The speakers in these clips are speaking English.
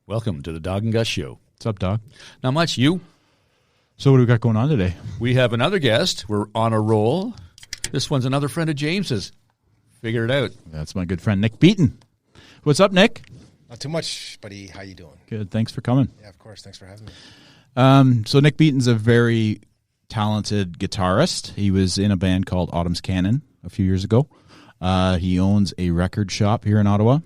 Welcome to the Dawg and Gus Show. What's up, Dog? Not much. You? So what do we got going on today? We have another guest. We're on a roll. This one's another friend of James's. Figure it out. That's my good friend, Nick Beaton. What's up, Nick? Not too much, buddy. How you doing? Good. Thanks for coming. Yeah, of course. Thanks for having me. So Nick Beaton's a very talented guitarist. He was in a band called Autumn's Cannon a few years ago. He owns a record shop here in Ottawa.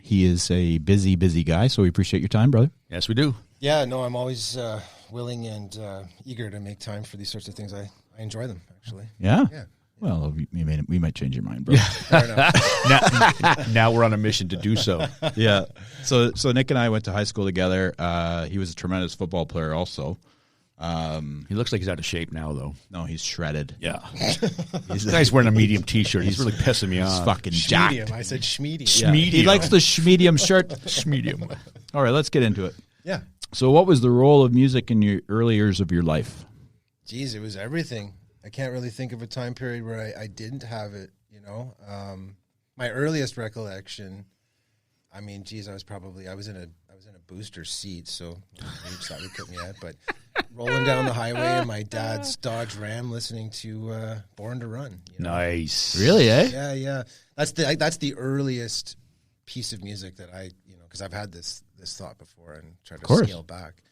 He is a busy guy, so we appreciate your time, brother. Yes, we do. Yeah, no, I'm always willing and eager to make time for these sorts of things. I enjoy them, actually. Yeah? Yeah. Well, we might change your mind, bro. Fair enough. Now we're on a mission to do so. Yeah. So Nick and I went to high school together. He was a tremendous football player also. He looks like he's out of shape now, though. No, he's shredded. Yeah. This guy's wearing a medium T-shirt. He's really pissing me off. He's fucking jacked. Schmedium. I said schmedium. Yeah. He likes the schmedium shirt. Schmedium. All right, let's get into it. Yeah. So what was the role of music in your early years of your life? Geez, it was everything. I can't really think of a time period where I didn't have it, you know. My earliest recollection, I mean, geez, I was in a booster seat, so Reeves thought we cut me out, but rolling down the highway in my dad's Dodge Ram listening to Born to Run. You know? Nice. Really, eh? Yeah. That's the earliest piece of music that I, you know, because I've had this thought before and tried to scale back.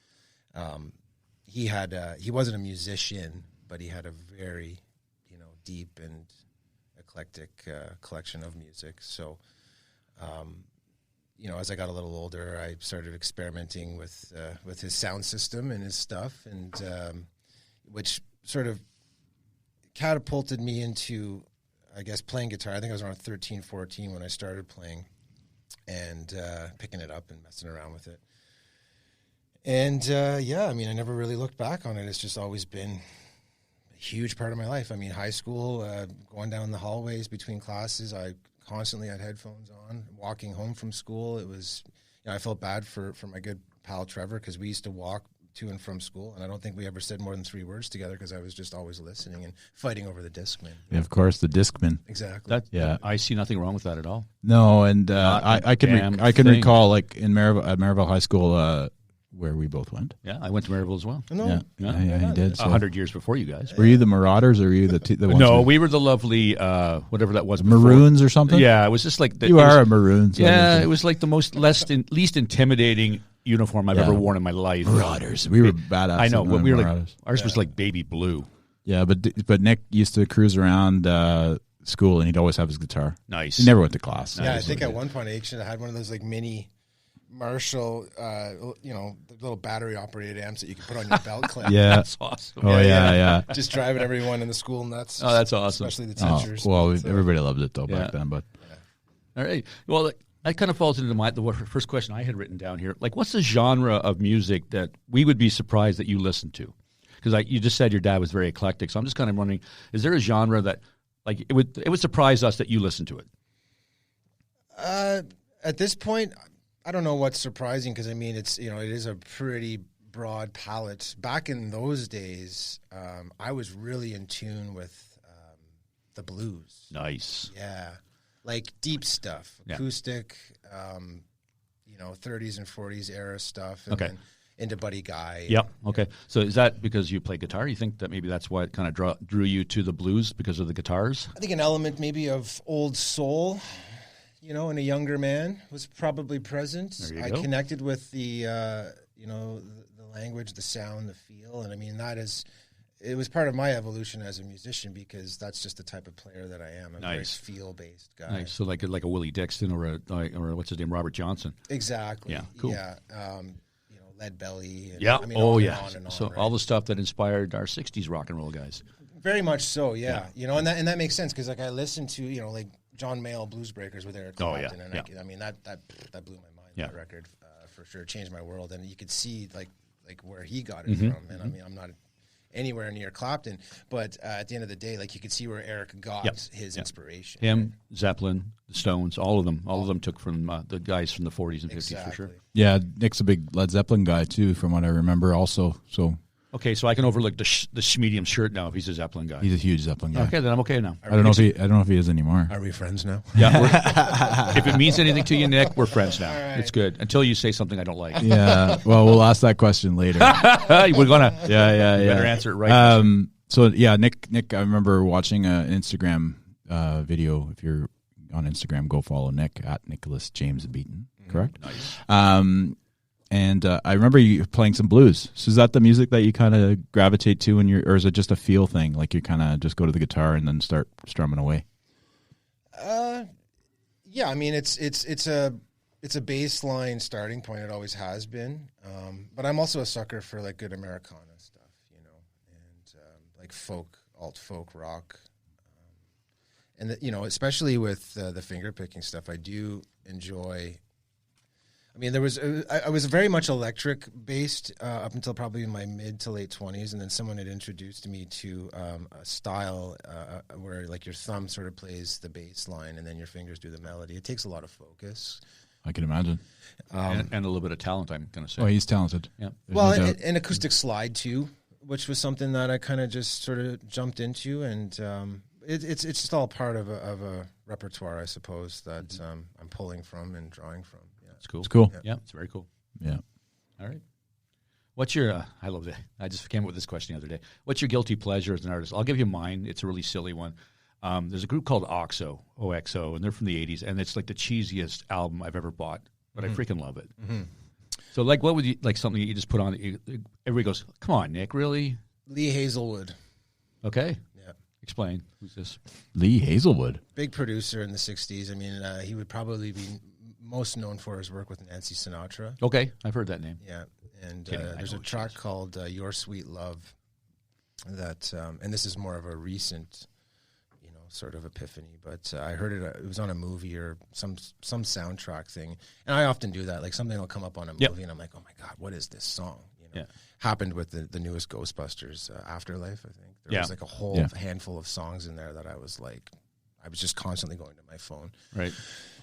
He wasn't a musician, but he had a very, you know, deep and eclectic collection of music. So, you know, as I got a little older, I started experimenting with his sound system and his stuff, and which sort of catapulted me into, I guess, playing guitar. I think I was around 13, 14 when I started playing and picking it up and messing around with it. And, yeah, I mean, I never really looked back on it. It's just always been a huge part of my life. I mean, high school, going down the hallways between classes, I constantly had headphones on. Walking home from school, it was, you know, I felt bad for my good pal Trevor because we used to walk to and from school, and I don't think we ever said more than 3 words together because I was just always listening and fighting over the Discman. Yeah, of course, the Discman. Exactly. I see nothing wrong with that at all. No, and I can recall, like, in Maryville High School, where we both went. Yeah, I went to Maryville as well. No. Yeah, he did. So. 100 years before you guys. Were you the Marauders or were you the ones? No, we were the lovely, whatever that was. Maroons or something? Yeah, it was just like... You are a Maroon. So yeah, it was like the least intimidating uniform I've ever worn in my life. Marauders. We were badass. I know. But we were Marauders. like, ours was like baby blue. Yeah, but Nick used to cruise around school and he'd always have his guitar. Nice. He never went to class. Yeah, I think at one point I actually had one of those like mini Marshall, you know, the little battery operated amps that you can put on your belt clip. Yeah, that's awesome. Oh yeah. Just driving everyone in the school nuts. Oh, that's awesome. Especially the teachers. Well, everybody loved it though back then. But all right, well, that kind of falls into the first question I had written down here. Like, what's the genre of music that we would be surprised that you listen to? Because you just said your dad was very eclectic, so I'm just kind of wondering: is there a genre that, like, it would surprise us that you listen to it? At this point, I don't know what's surprising because I mean it is a pretty broad palette. Back in those days, I was really in tune with the blues. Nice. Yeah, like deep stuff, acoustic, you know, 30s and 40s era stuff. And then into Buddy Guy. Yep. Okay. So is that because you play guitar? You think that maybe that's why it kind of drew you to the blues because of the guitars? I think an element maybe of old soul, you know, in a younger man was probably present. There you I go. connected with the, you know, the language, the sound, the feel. And I mean, it was part of my evolution as a musician because that's just the type of player that I am. I'm a very feel-based guy. Nice. So like a Willie Dixon or what's his name, Robert Johnson. Exactly. Yeah. Cool. Yeah. You know, Lead Belly. And, Yeah. I mean, On, so right? All the stuff that inspired our 60s rock and roll guys. Very much so, yeah. You know, and that makes sense because like I listened to, you know, like John Mayall Blues Breakers with Eric Clapton. And I mean, that blew my mind, that record, for sure. Changed my world. And you could see like where he got it from. And I mean, I'm not anywhere near Clapton, but at the end of the day, like you could see where Eric got his inspiration. Him, Zeppelin, the Stones, all of them took from the guys from the 40s and 50s for sure. Yeah, Nick's a big Led Zeppelin guy too, from what I remember also. So Okay, so I can overlook the medium shirt now if he's a Zeppelin guy. He's a huge Zeppelin guy. Okay, then I'm okay now. I don't know if he is anymore. Are we friends now? Yeah. If it means anything to you, Nick, we're friends now. Right. It's good until you say something I don't like. Yeah. Well, we'll ask that question later. We're gonna. Yeah. Better answer it right. So yeah, Nick. I remember watching an Instagram video. If you're on Instagram, go follow Nick at Nicholas James Beaton. Correct. Nice. And I remember you playing some blues. So is that the music that you kind of gravitate to when or is it just a feel thing? Like you kind of just go to the guitar and then start strumming away? Yeah, I mean it's a baseline starting point. It always has been. But I'm also a sucker for like good Americana stuff, and like alt folk rock. And especially with the finger picking stuff, I do enjoy. I mean, I was very much electric based up until probably my mid to late 20s, and then someone had introduced me to a style where like your thumb sort of plays the bass line and then your fingers do the melody. It takes a lot of focus. I can imagine. And a little bit of talent, I'm going to say. Oh, he's talented. Yeah. Well, and acoustic slide too, which was something that I kind of just sort of jumped into, and it's just all part of a repertoire, I suppose, that I'm pulling from and drawing from. It's cool. It's cool. Yeah, it's very cool. Yeah. All right. What's your, I love that. I just came up with this question the other day. What's your guilty pleasure as an artist? I'll give you mine. It's a really silly one. There's a group called OXO, O-X-O, and they're from the 80s, and it's like the cheesiest album I've ever bought, but I freaking love it. Mm-hmm. So like what would you, like something you just put on, everybody goes, come on, Nick, really? Lee Hazelwood. Okay. Yeah. Explain. Who's this? Lee Hazelwood. Big producer in the 60s. I mean, he would probably be most known for his work with Nancy Sinatra. Okay, I've heard that name. Yeah, and there's a track called "Your Sweet Love" that, and this is more of a recent, sort of epiphany. But I heard it. It was on a movie or some soundtrack thing, and I often do that. Like something will come up on a movie, and I'm like, oh my god, what is this song? Yeah. Happened with the newest Ghostbusters, Afterlife. I think there was like a whole handful of songs in there that I was just constantly going to my phone. Right.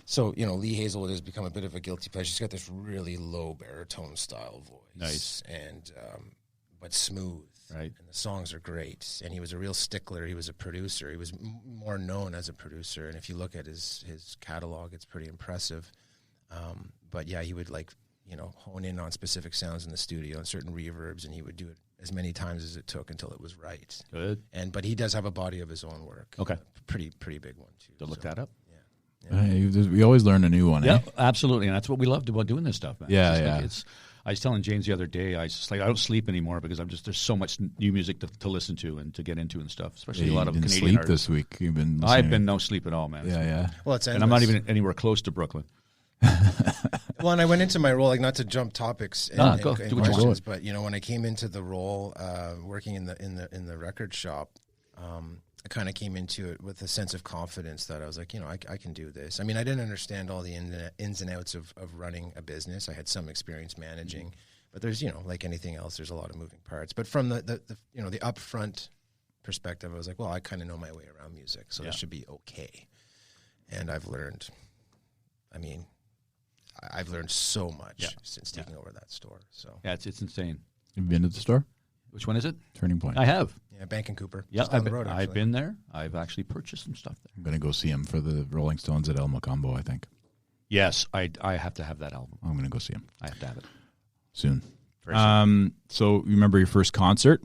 So, Lee Hazelwood has become a bit of a guilty pleasure. She's got this really low baritone style voice. Nice. And, but smooth. Right. And the songs are great. And he was a real stickler. He was a producer. He was more known as a producer. And if you look at his catalog, it's pretty impressive. But yeah, he would hone in on specific sounds in the studio and certain reverbs, and he would do it as many times as it took until it was right. Good. But he does have a body of his own work. Okay. Pretty big one, too. To look that up. We always learn a new one. Yeah, absolutely, and that's what we loved about doing this stuff, man. Yeah, I was telling James the other day, I don't sleep anymore because there's so much new music to listen to and to get into and stuff. Especially a lot of Canadian sleep artists. This week. I've been no sleep at all, man. Yeah. Well, it's endless. And I'm not even anywhere close to Brooklyn. Well, and I went into my role, not to jump topics and questions, but when I came into the role, working in the record shop, I kind of came into it with a sense of confidence that I was like, I can do this. I mean, I didn't understand all the ins and outs of running a business. I had some experience managing, but there's, like anything else, there's a lot of moving parts. But from the upfront perspective, I was like, well, I kind of know my way around music, so this should be okay. And I've learned so much since taking over that store. So yeah, it's insane. Have you been to the store? Which one is it? Turning Point. I have. Yeah, Bank and Cooper. Yeah, Just down the road, I've been there. I've actually purchased some stuff there. I'm going to go see him for the Rolling Stones at El Mocambo, I think. Yes, I have to have that album. I'm going to go see him. I have to have it. Soon. Very soon. So you remember your first concert?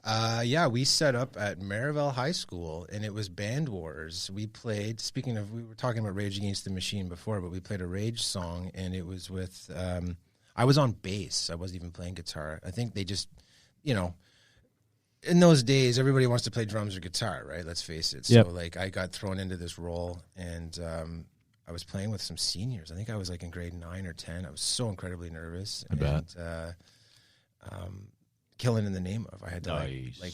Yeah, we set up at Maryville High School, and it was Band Wars. We played, we were talking about Rage Against the Machine before, but we played a Rage song, and it was with, I was on bass. I wasn't even playing guitar. I think they just, in those days, everybody wants to play drums or guitar, right? Let's face it. So, I got thrown into this role, and I was playing with some seniors. I think I was in grade 9 or 10. I was so incredibly nervous. I bet. Killing in the Name of. I had to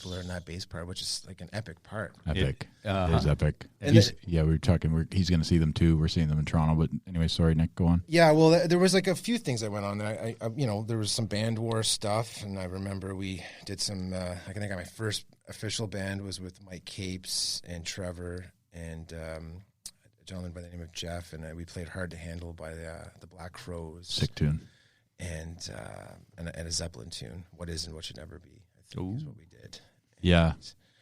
learn that bass part, which is an epic part. Epic. It is epic. And we were talking. He's going to see them too. We're seeing them in Toronto. But anyway, sorry, Nick. Go on. Yeah, well, there was a few things that went on. I there was some Band War stuff, and I remember we did some. I think my first official band was with Mike Capes and Trevor and a gentleman by the name of Jeff, and we played Hard to Handle by the Black Crows. Sick tune. and a Zeppelin tune, "What Is and What Should Never Be." I think is what we did. Yeah.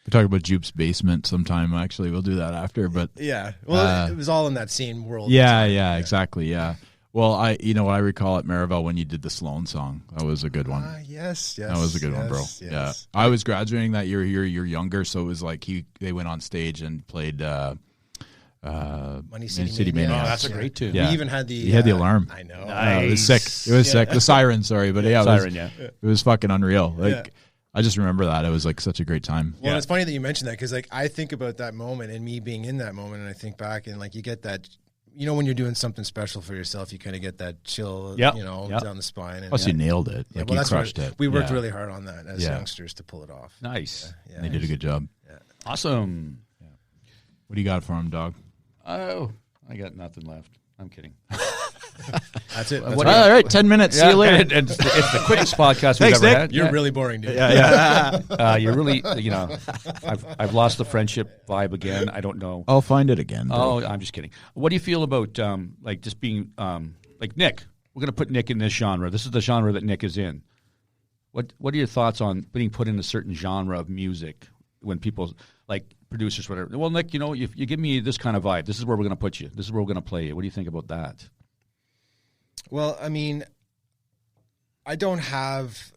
We talk about Jupe's Basement sometime. Actually, we'll do that after. But yeah, well, it was all in that same world. Yeah, exactly. Yeah. Well, I recall at Marival when you did the Sloan song. That was a good one. Yes. That was a good one, bro. Yes. Yeah. I was graduating that year. You're younger, so it was like they went on stage and played Money City Maniacs. Maniacs. Oh, that's a great tune. Yeah. We even had You had the alarm. I know. It was sick. It was sick. The siren, sorry, but it was fucking unreal. Like I just remember that. It was like such a great time. Well, it's funny that you mentioned that because like I think about that moment and me being in that moment, and I think back and like you get that, you know, when you're doing something special for yourself, you kind of get that chill, down the spine. And plus, you nailed it. Like you crushed it. We worked really hard on that as youngsters to pull it off. Nice. Yeah. They did a good job. Yeah. Awesome. Yeah. What do you got for him, Dog? Oh, I got nothing left. I'm kidding. That's it. All right, 10 minutes. See you later. And it's the quickest podcast we've Thanks, ever Nick. had. You're really boring, dude. You're really, I've lost the friendship vibe again. I don't know. I'll find it again. Bro. Oh, I'm just kidding. What do you feel about like just being like Nick? We're going to put Nick in this genre. This is the genre that Nick is in. What are your thoughts on being put in a certain genre of music when people like producers, whatever? Well, Nick, you give me this kind of vibe. This is where we're going to put you. This is where we're going to play you. What do you think about that? Well, I mean, I don't have.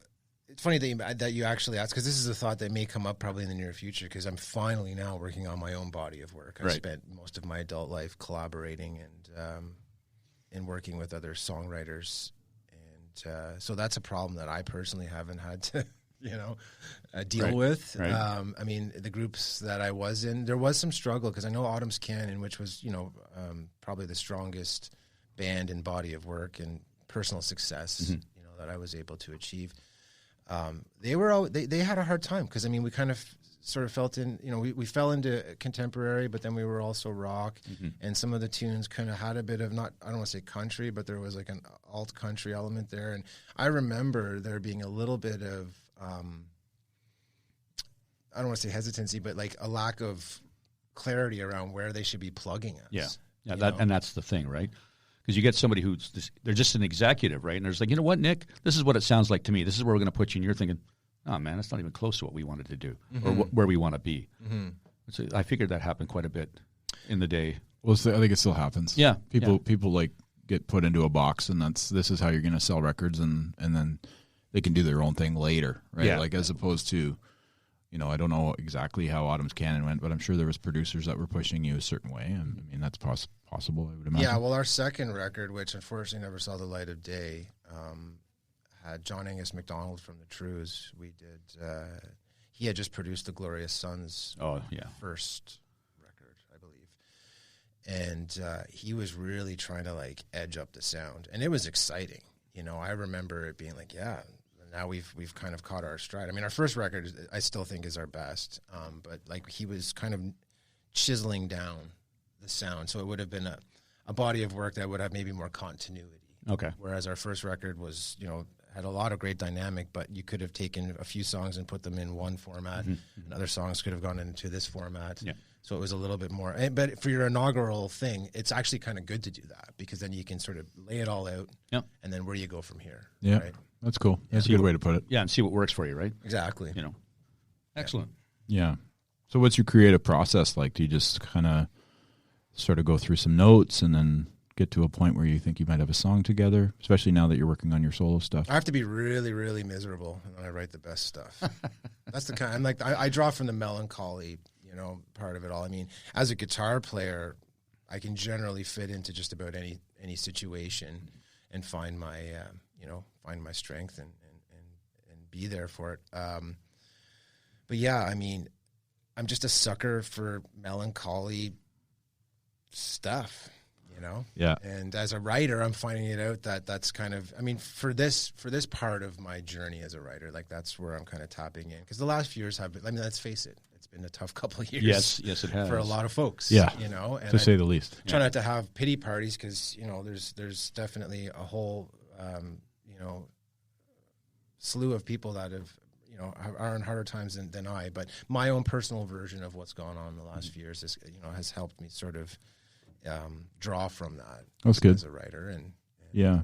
It's funny that you actually asked because this is a thought that may come up probably in the near future because I'm finally now working on my own body of work. I spent most of my adult life collaborating and working with other songwriters, and so that's a problem that I personally haven't had to deal with. Right. I mean, the groups that I was in, there was some struggle because I know Autumn's Cannon, which was probably the strongest band and body of work and personal success that I was able to achieve. They had a hard time because I mean we kind of sort of felt in we fell into contemporary, but then we were also rock, and some of the tunes kind of had a bit of I don't want to say country, but there was like an alt country element there, and I remember there being a little bit of I don't want to say hesitancy, but like a lack of clarity around where they should be plugging us. And that's the thing, right? Because you get somebody they're just an executive, right? And there's like, you know what, Nick, this is what it sounds like to me. This is where we're going to put you. And you're thinking, oh, man, that's not even close to what we wanted to do or where we want to be. So I figured that happened quite a bit in the day. Well, I think it still happens. Yeah. People like get put into a box and this is how you're going to sell records and then they can do their own thing later, right? Yeah. Like as opposed to, I don't know exactly how Autumn's Cannon went, but I'm sure there was producers that were pushing you a certain way. And I mean, that's possible, I would imagine. Yeah, well, our second record, which unfortunately never saw the light of day, had John Angus MacDonald from the Trews. We did. He had just produced the Glorious Sons. First record, I believe, and he was really trying to like edge up the sound, and it was exciting. I remember it being like, yeah. Now we've kind of caught our stride. I mean, our first record, I still think is our best, but like he was kind of chiseling down the sound, so it would have been a body of work that would have maybe more continuity. Okay. Whereas our first record was, had a lot of great dynamic, but you could have taken a few songs and put them in one format, and other songs could have gone into this format. Yeah. So it was a little bit more. But for your inaugural thing, it's actually kind of good to do that because then you can sort of lay it all out, and then where do you go from here? Yeah. Right? That's cool. That's a good way to put it. Yeah, and see what works for you, right? Exactly. Excellent. Yeah. So what's your creative process like? Do you just kind of sort of go through some notes and then get to a point where you think you might have a song together, especially now that you're working on your solo stuff? I have to be really, really miserable and then I write the best stuff. That's the kind. I'm like I draw from the melancholy, part of it all. I mean, as a guitar player, I can generally fit into just about any situation and find my find my strength and be there for it. But yeah, I mean, I'm just a sucker for melancholy stuff, Yeah. And as a writer, I'm finding it out that's kind of, I mean, for this part of my journey as a writer, like that's where I'm kind of tapping in because the last few years have been, I mean, let's face it, it's been a tough couple of years. Yes, it has for a lot of folks. Yeah, and to say the least. Try not to have pity parties because there's definitely a whole slew of people that have are in harder times than I. But my own personal version of what's gone on in the last few years is, has helped me sort of draw from that. That's good as a writer. And yeah.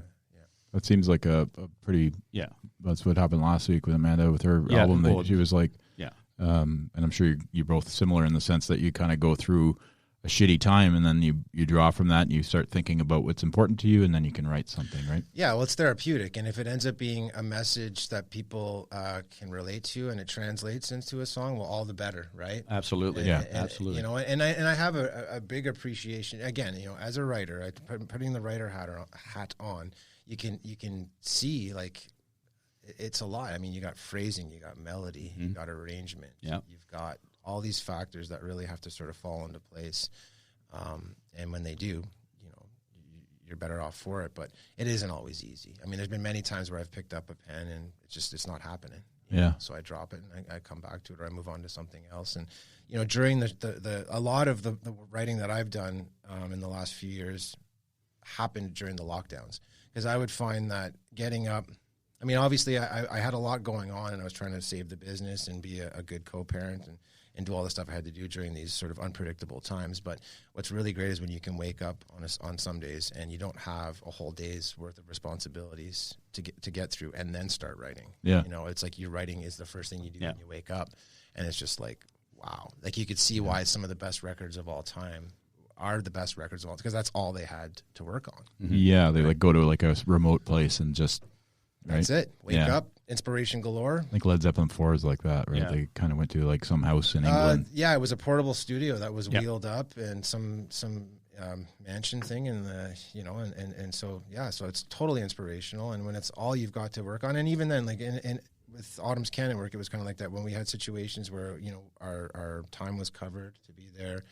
That seems like a pretty. Yeah. That's what happened last week with Amanda with her Yeah, album. well, That she was like, yeah. and I'm sure you're both similar in the sense that you kind of go through a shitty time and then you draw from that and you start thinking about what's important to you and then you can write something, right? Yeah, well, it's therapeutic, and if it ends up being a message that people can relate to and it translates into a song, well, all the better, right? Absolutely. Absolutely. You know, and I have a big appreciation. Again, you know, as a writer, putting the writer hat on, you can see like it's a lot. I mean, you got phrasing, you got melody, you got arrangement, you've got all these factors that really have to sort of fall into place. And when they do, you know, you're better off for it, but it isn't always easy. I mean, there's been many times where I've picked up a pen and it's not happening. Yeah. So I drop it and I come back to it or I move on to something else. And, you know, during a lot of the writing that I've done in the last few years happened during the lockdowns, because I would find that getting up, I mean, obviously I had a lot going on and I was trying to save the business and be a good co-parent and do all the stuff I had to do during these sort of unpredictable times. But what's really great is when you can wake up on some days and you don't have a whole day's worth of responsibilities to get through and then start writing. Yeah. You know, it's like your writing is the first thing you do when you wake up. And it's just like, wow. Like you could see why some of the best records of all time are the best records of all time, because that's all they had to work on. Mm-hmm. Yeah, they like go to like a remote place and just... Right? That's it. Wake up, inspiration galore. I think Led Zeppelin 4 is like that, right? Yeah. They kind of went to like some house in England. Yeah, it was a portable studio that was wheeled up and some mansion thing, and and so so it's totally inspirational. And when it's all you've got to work on, and even then, like and with Autumn's Canon work, it was kind of like that when we had situations where our time was covered to be there.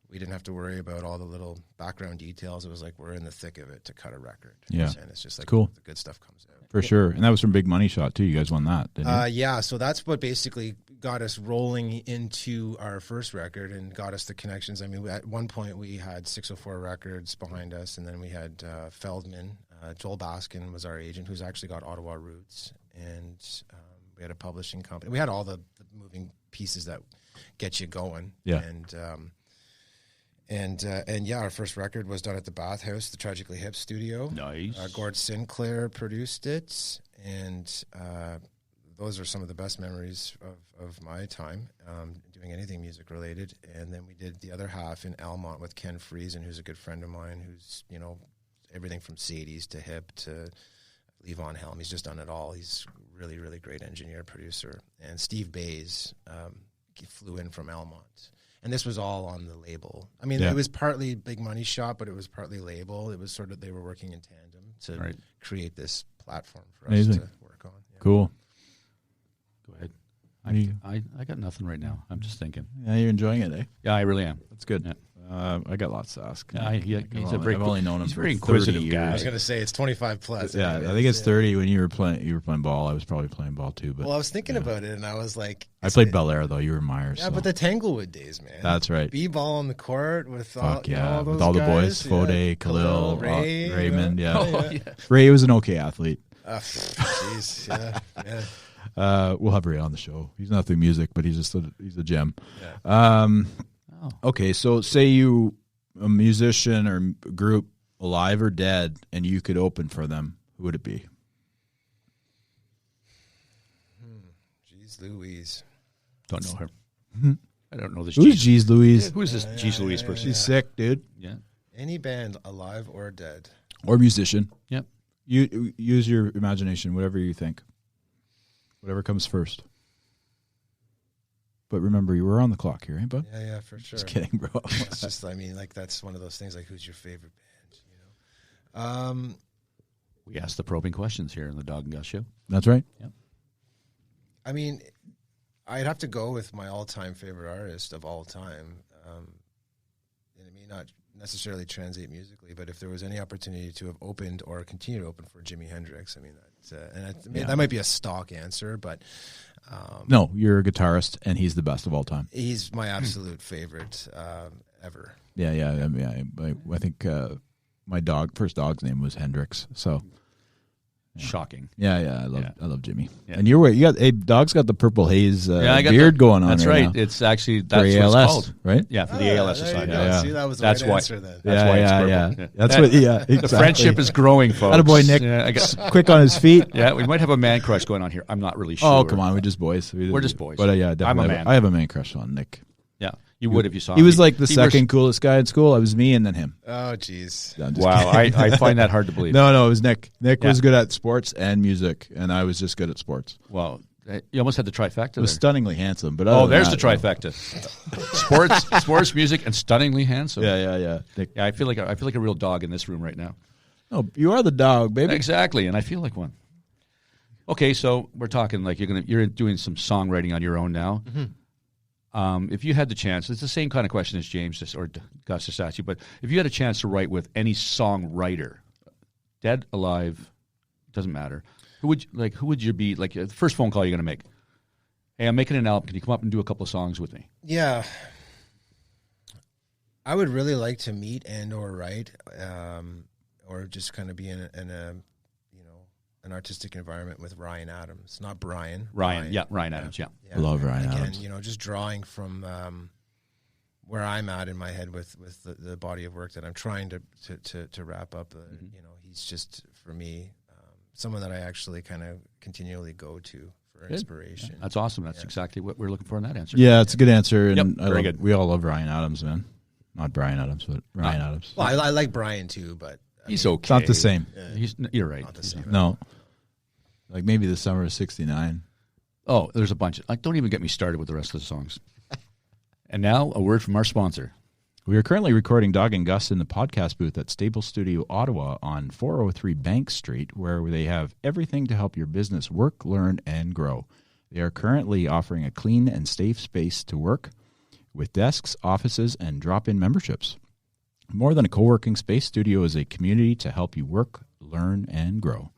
We didn't have to worry about all the little background details. It was like we're in the thick of it to cut a record. Yeah. And it's just like cool. The good stuff comes out. For sure. And that was from Big Money Shot, too. You guys won that, didn't you? Yeah, so that's what basically got us rolling into our first record and got us the connections. I mean, at one point we had 604 Records behind us, and then we had Feldman. Joel Baskin was our agent, who's actually got Ottawa roots. And we had a publishing company. We had all the moving pieces that get you going. Yeah. And our first record was done at the Bathhouse, the Tragically Hip studio. Nice. Gord Sinclair produced it, and those are some of the best memories of my time doing anything music related. And then we did the other half in Almont with Ken Friesen, who's a good friend of mine, who's, you know, everything from Sadie's to Hip to Levon Helm. He's just done it all. He's really, really great engineer, producer. And Steve Bays flew in from Almont. And this was all on the label. I mean, it was partly Big Money Shot, but it was partly label. It was sort of, they were working in tandem to create this platform for us to work on. Yeah. Cool. Go ahead. I got nothing right now. I'm just thinking. Yeah, you're enjoying it, eh? Yeah, I really am. That's good. Yeah. I got lots to ask. He's I've only known him he's for very 30 inquisitive years. guy. I was going to say it's 25 plus. Yeah, I think it's 30 when you were playing ball. I was probably playing ball too. But Well, I was thinking about it, and I was like... I played Bel Air, though. You were Myers. Yeah, so. but the Tanglewood days, man. That's right. B-ball on the court with all, Fuck yeah. all those with all the boys. guys. Fode, Khalil, Ray, Raymond. Yeah. Oh, yeah. Ray was an okay athlete. Jeez, yeah. We'll have Ray on the show. He's not through music, but he's a gem. Yeah. Okay, so say you a musician or group, alive or dead, and you could open for them, who would it be? Jeez Louise. Don't know her. I don't know this. Who's Jeez Louise? Who's this Jeez Louise person? She's sick, dude. Yeah. Any band, alive or dead. Or musician. Yep. You use your imagination, whatever you think. Whatever comes first. But remember, you were on the clock here, eh, bud? Yeah, for sure. Just kidding, bro. It's just, I mean, like, that's one of those things, like, who's your favorite band, you know? We asked the probing questions here in the Dawg and Gus show. That's right. Yep. I mean, I'd have to go with my all-time favorite artist of all time. And it may not necessarily translate musically, but if there was any opportunity to have opened or continue to open for Jimi Hendrix, I mean, that might be a stock answer, but... no, you're a guitarist, and he's the best of all time. He's my absolute favorite ever. Yeah. I think my first dog's name was Hendrix. So, Shocking. Yeah. I love Jimmy. Yeah. And Dog's got the purple haze I got beard going on. That's right. Now. It's actually For that's what it's ALS, called, right? Yeah, for the ALS Society. Yeah. See, that was the That's right why. answer then. That's why it's purple. Yeah. That's what. Yeah, exactly. The friendship is growing, folks. Attaboy, Nick. Yeah, I guess. Quick on his feet. Yeah, we might have a man crush going on here. I'm not really sure. Oh, come on. We're just boys. We're just boys. But yeah, definitely. I'm a man. I have a man crush on Nick. Yeah, you would if you saw He him. was like the He second coolest guy in school. I was me and then him. Oh, jeez. No, I'm just Wow, I find that hard to believe. No, it was Nick. Nick Yeah. was good at sports and music, and I was just good at sports. Well, you almost had the trifecta He was there. stunningly handsome. But Oh, other than there's that, the trifecta. Sports, music, and stunningly handsome. Yeah. Nick. Yeah, I feel like a real dog in this room right now. Oh, you are the dog, baby. Exactly, and I feel like one. Okay, so we're talking like you're doing some songwriting on your own now. If you had the chance, it's the same kind of question as James or Gus just asked you, but if you had a chance to write with any songwriter, dead, alive, doesn't matter, who would you be? Like the first phone call you're going to make. Hey, I'm making an album. Can you come up and do a couple of songs with me? Yeah. I would really like to meet and or write, or just kind of be in a an artistic environment with Ryan Adams, not Brian. Ryan Adams. Yeah. I love Ryan Again, Adams. just drawing from where I'm at in my head with the body of work that I'm trying to wrap up. He's just for me someone that I actually kind of continually go to for inspiration. Yeah. That's awesome. That's exactly what we're looking for in that answer. Yeah, it's a good answer. And Yep, very good. We all love Ryan Adams, man. Not Brian Adams, but Ryan Adams. Well, I like Brian too, but He's okay. It's not the same. You're right. not the same. No. Like maybe the summer of '69. Oh, there's a bunch. Don't even get me started with the rest of the songs. And now a word from our sponsor. We are currently recording Dawg and Gus in the podcast booth at Stable Studio Ottawa on 403 Bank Street, where they have everything to help your business work, learn, and grow. They are currently offering a clean and safe space to work with desks, offices, and drop-in memberships. More than a co-working space, Studio is a community to help you work, learn, and grow.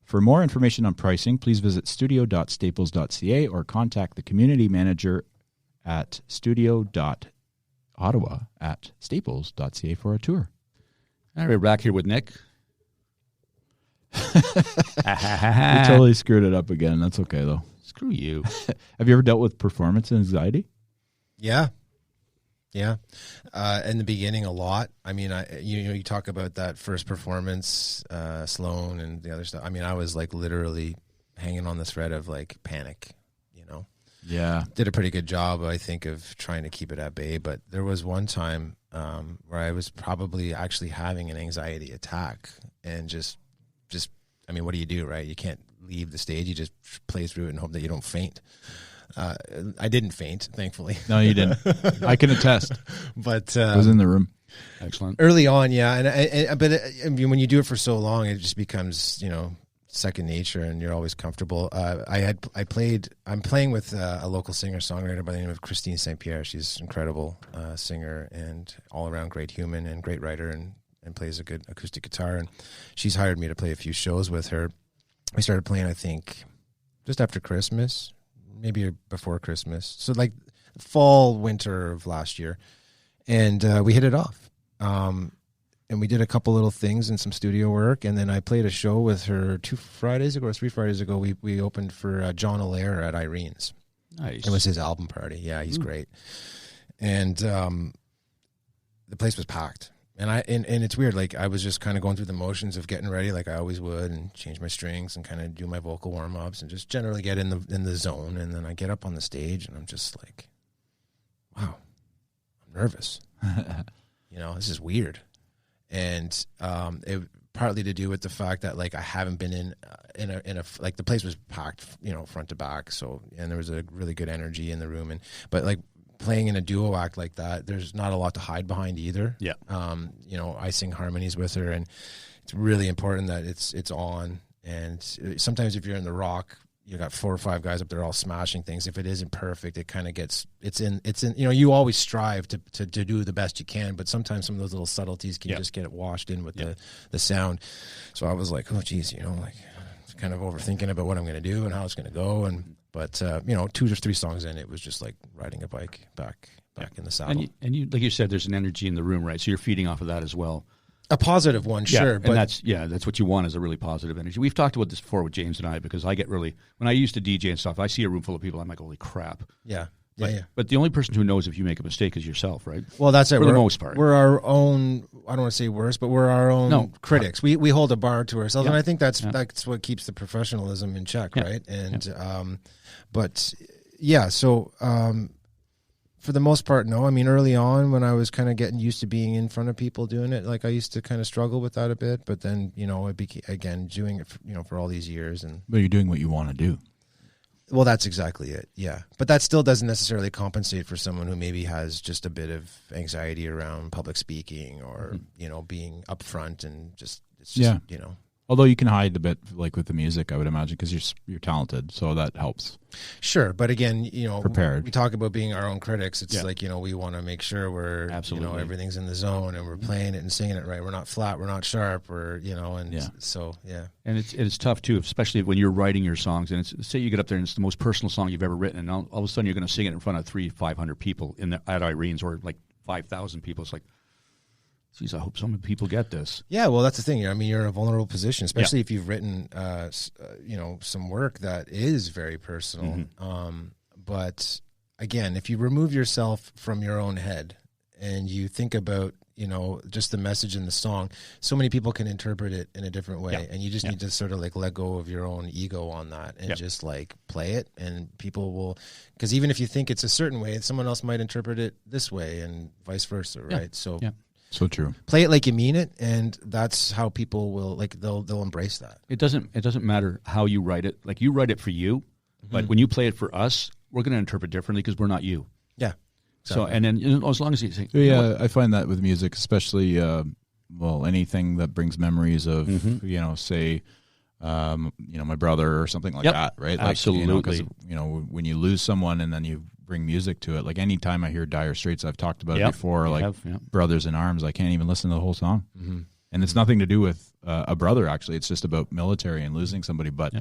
For more information on pricing, please visit studio.staples.ca or contact the community manager at studio.ottawa@staples.ca for a tour. All right, we're back here with Nick. We totally screwed it up again. That's okay, though. Screw you. Have you ever dealt with performance anxiety? Yeah. In the beginning, a lot. I mean, you talk about that first performance, Sloan and the other stuff. I mean, I was like literally hanging on the thread of like panic, Yeah. Did a pretty good job, I think, of trying to keep it at bay. But there was one time where I was probably actually having an anxiety attack and just, I mean, what do you do, right? You can't leave the stage. You just play through it and hope that you don't faint. I didn't faint, thankfully. No, you didn't. I can attest. But I was in the room. Excellent. early on, yeah, but I mean, when you do it for so long, it just becomes second nature, and you're always comfortable. I'm playing with a local singer songwriter by the name of Christine St. Pierre. She's an incredible singer and all around great human and great writer, and plays a good acoustic guitar. And she's hired me to play a few shows with her. We started playing, I think, just after Christmas. Maybe before Christmas. So like fall, winter of last year. And we hit it off. And we did a couple little things and some studio work. And then I played a show with her 3 Fridays ago. We opened for John Allaire at Irene's. Nice. It was his album party. Yeah, he's great. And the place was packed. And it's weird. Like I was just kind of going through the motions of getting ready, like I always would, and change my strings and kind of do my vocal warm ups and just generally get in the zone. And then I get up on the stage and I'm just like, wow, I'm nervous. This is weird. And it partly to do with the fact that like I haven't been in a like the place was packed, front to back. So and there was a really good energy in the room, but like. Playing in a duo act like that, there's not a lot to hide behind either. Yeah. I sing harmonies with her, and it's really important that it's on. And sometimes if you're in the rock, you got 4 or 5 guys up there all smashing things. If it isn't perfect, it kind of gets it's in. You always strive to do the best you can, but sometimes some of those little subtleties can just get washed in with the sound. So I was like, oh geez, like kind of overthinking about what I'm going to do and how it's going to go. But 2 or 3 songs in, it was just like riding a bike back in the saddle. And you, like you said, there's an energy in the room, right? So you're feeding off of that as well. A positive one, Yeah, sure. and But that's what you want, is a really positive energy. We've talked about this before with James and I, because I get really, when I used to DJ and stuff, I see a room full of people, I'm like, holy crap. yeah. But the only person who knows if you make a mistake is yourself, right? Well, that's it. For the most part. We're our own, I don't want to say worst, but we're our own critics. We hold a bar to ourselves, and I think that's what keeps the professionalism in check, right? And so for the most part, no. I mean, early on when I was kind of getting used to being in front of people doing it, like I used to kind of struggle with that a bit, but then, it became, again, doing it, for all these years. But you're doing what you want to do. Well, that's exactly it. Yeah. But that still doesn't necessarily compensate for someone who maybe has just a bit of anxiety around public speaking or, being upfront and it's just. Although you can hide a bit, like with the music, I would imagine, because you're talented, so that helps. Sure, but again, prepared. We talk about being our own critics. It's like, we want to make sure we're, everything's in the zone and we're playing it and singing it right. We're not flat, we're not sharp, so, yeah. And it's tough too, especially when you're writing your songs. And say you get up there and it's the most personal song you've ever written, and all of a sudden you're going to sing it in front of 500 people at Irene's, or like 5,000 people. It's like, geez, I hope some people get this. Yeah, well, that's the thing. I mean, you're in a vulnerable position, especially if you've written, some work that is very personal. But again, if you remove yourself from your own head and you think about, just the message in the song, so many people can interpret it in a different way, and you just need to sort of like let go of your own ego on that and just like play it, and people will, because even if you think it's a certain way, someone else might interpret it this way, and vice versa, right? So. Yeah. So true. Play it like you mean it, and that's how people will they'll embrace that. It doesn't matter how you write it. Like, you write it for you, but when you play it for us, we're going to interpret differently because we're not you. Yeah. Exactly. So, and then as long as you say, I find that with music, especially anything that brings memories of say my brother or something like that, right? Like, absolutely. When you lose someone and then you bring music to it, like anytime I hear Dire Straits, I've talked about it before, like Brothers in Arms, I can't even listen to the whole song. And it's nothing to do with a brother, actually. It's just about military and losing somebody, but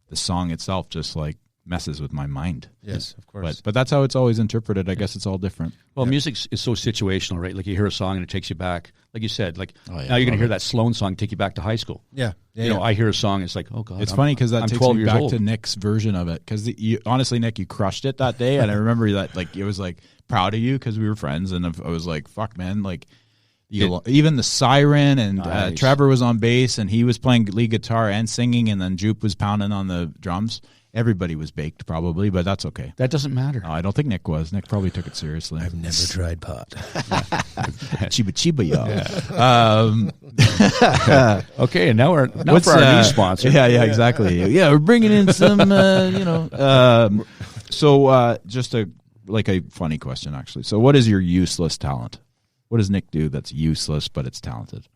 the song itself just like messes with my mind. Yes, of course. But that's how it's always interpreted. I guess it's all different. Well, music is so situational, right? Like, you hear a song and it takes you back, like you said, like now you're going to hear that Sloan song take you back to high school. Yeah. I hear a song, it's like, oh God. It's funny because that I'm takes 12 me years back old. to Nick's version of it. Because honestly, Nick, you crushed it that day, and I remember that, like, it was like proud of you because we were friends, and I was like, fuck, man, like. Even the siren, and Trevor was on bass, and he was playing lead guitar and singing, and then Jupe was pounding on the drums. Everybody was baked, probably, but that's okay. That doesn't matter. No, I don't think Nick was. Nick probably took it seriously. I've never tried pot. Chiba, y'all. Okay, and now for our new sponsor. Yeah, exactly. Yeah, we're bringing in some, So just a funny question, actually. So what is your useless talent? What does Nick do that's useless, but it's talented?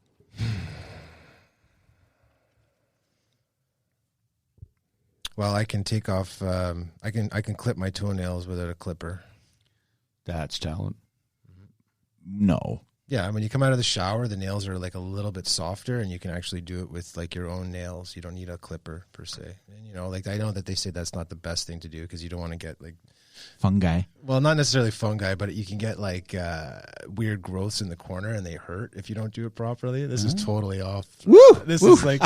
Well, I can take off. I can clip my toenails without a clipper. That's talent. No. Yeah, when you come out of the shower, the nails are like a little bit softer, and you can actually do it with like your own nails. You don't need a clipper per se. And like I know that they say that's not the best thing to do because you don't want to get like fungi. Well, not necessarily fungi, but you can get like weird growths in the corner, and they hurt if you don't do it properly. This is totally off. Woo! This is like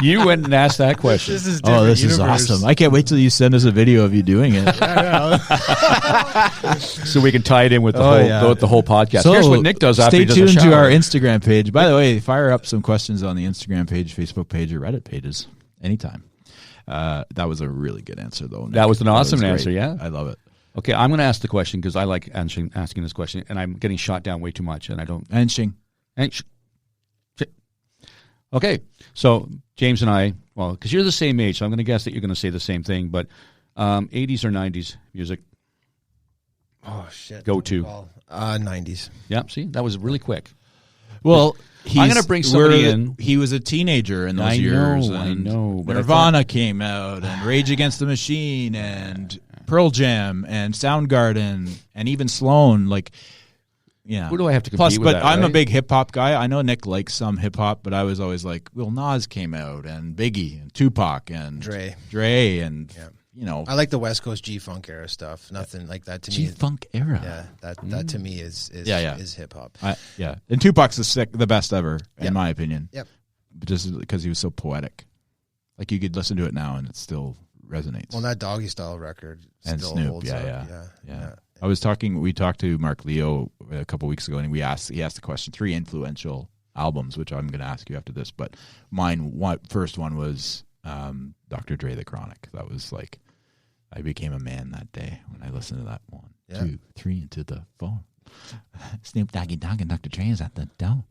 you went and asked that question. This is this is awesome. I can't wait till you send us a video of you doing it. So we can tie it in with the whole podcast. So here's what Nick does after he does a stay tuned shower. to our Instagram page. By the way, fire up some questions on the Instagram page, Facebook page, or Reddit pages anytime. That was a really good answer, though, Nick. That was an awesome answer, yeah. I love it. Okay, I'm going to ask the question because I like asking this question, and I'm getting shot down way too much, and I don't. Okay, so James and I, well, because you're the same age, so I'm going to guess that you're going to say the same thing, but 80s or 90s music? Oh, shit. Go to. 90s. Yeah, see, that was really quick. Well, I'm going to bring somebody in. He was a teenager in those years. I know. But Nirvana came out, and Rage Against the Machine, and Pearl Jam, and Soundgarden, and even Sloan. Like, yeah. Who do I have to compete with? But I'm a big hip hop guy. I know Nick likes some hip hop, but I was always like, Nas came out, and Biggie, and Tupac, and Dre, and I like the West Coast G-Funk era stuff. Nothing like that to me. G-Funk era. Yeah, that to me is hip hop. Yeah. And Tupac's the best ever, in my opinion. Yep. Just because he was so poetic. Like, you could listen to it now and it still resonates. Well, that Doggy Style record and still Snoop, holds up. Yeah. We talked to Mark Leo a couple weeks ago, and he asked the question, 3 influential albums, which I'm going to ask you after this. But first one was Dr. Dre, The Chronic. That was like, I became a man that day when I listened to that 1, 2, 3 into the phone. Snoop Doggy Dogg and Dr. Dre is at the door.